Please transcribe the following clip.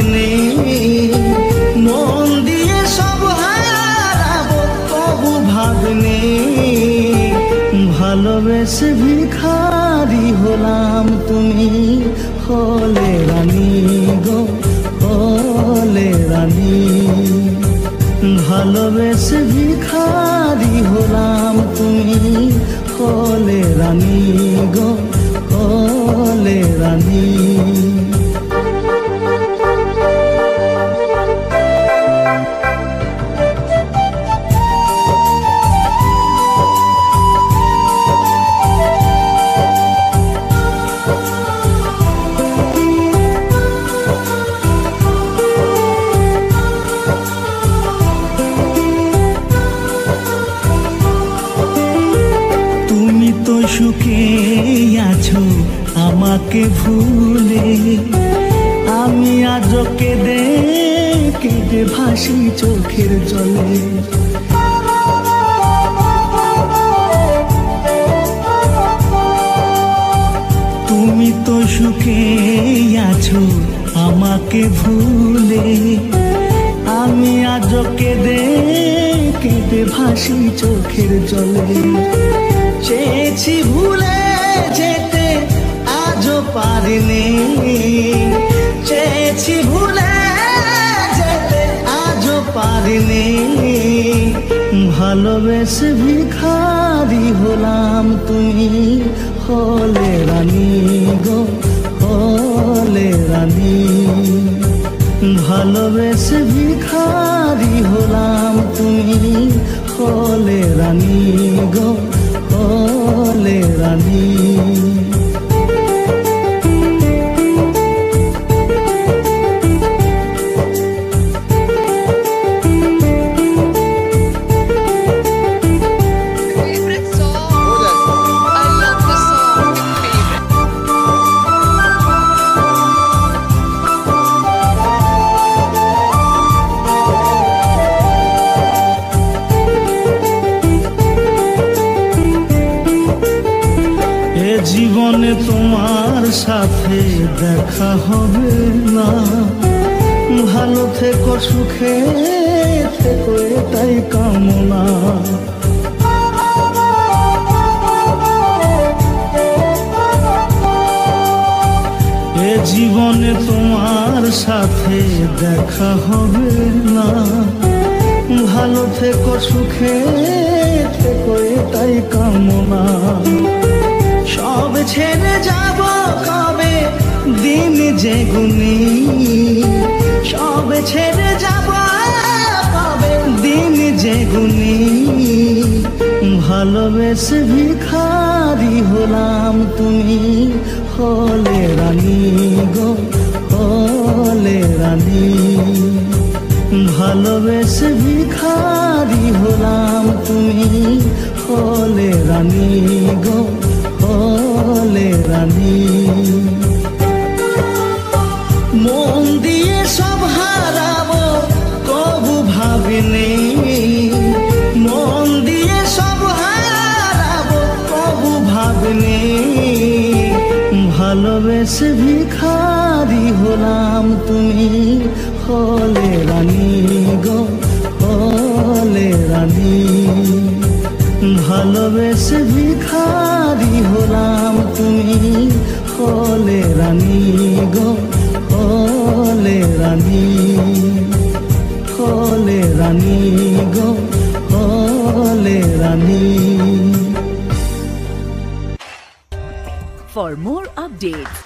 ভাবিনি মন দিয়ে সব হারাবো তবু ভাবিনি ভালোবেসে ভিখারি হলাম তুমি হলে রানী গো হলে রানী ভালোবেসে ভিখারি হলাম তুমি হলে রানী গো হলে রানী সুখে আছো আমাকে ভুলে আমি আজ কেঁদে কেঁদে ভাসি চোখের জলে তুমি তো সুখে আছো আমাকে ভুলে আমি আজ কেঁদে কেঁদে ভাসি চোখের জলে চেয়েছি ভুলে যেতে আজও পারিনি চেয়েছি ভুলে যেতে আজও পারিনি ভালোবেসে ভিখারি হলাম তুমি হলে রানী গো হলে রানী ভালোবেসে ভিখারি হলাম তুমি হলে রানী গো হলে রানী জীবনে তোমার সাথে দেখা হবে না ভালো থেকো সুখে থেকো এটাই কামনা এ জীবনে তোমার সাথে দেখা হবে না ভালো থেকো সুখে থেকো এটাই কামনা সব ছেড়ে যাব কবে দিন যে গুনি সব ছেড়ে যাব কবে দিন যে গুনি ভালোবেসে ভিখারি হলাম তুমি হলে রানী গো হলে রানী ভালোবেসে ভিখারি হলাম তুমি হলে রানী গো হলে রানী মন দিয়ে সব হারাবো কবু ভাবিনি মন দিয়ে সব হারাবো কবু ভাবিনি ভালোবেসে ভিখারি হলাম তুমি হলে রানী গো হলে রানী ভালোবেসে ভিখারি হলাম তুমি হলে রানী গো হলে রানী হলে রানী গো হলে রানী For more updates,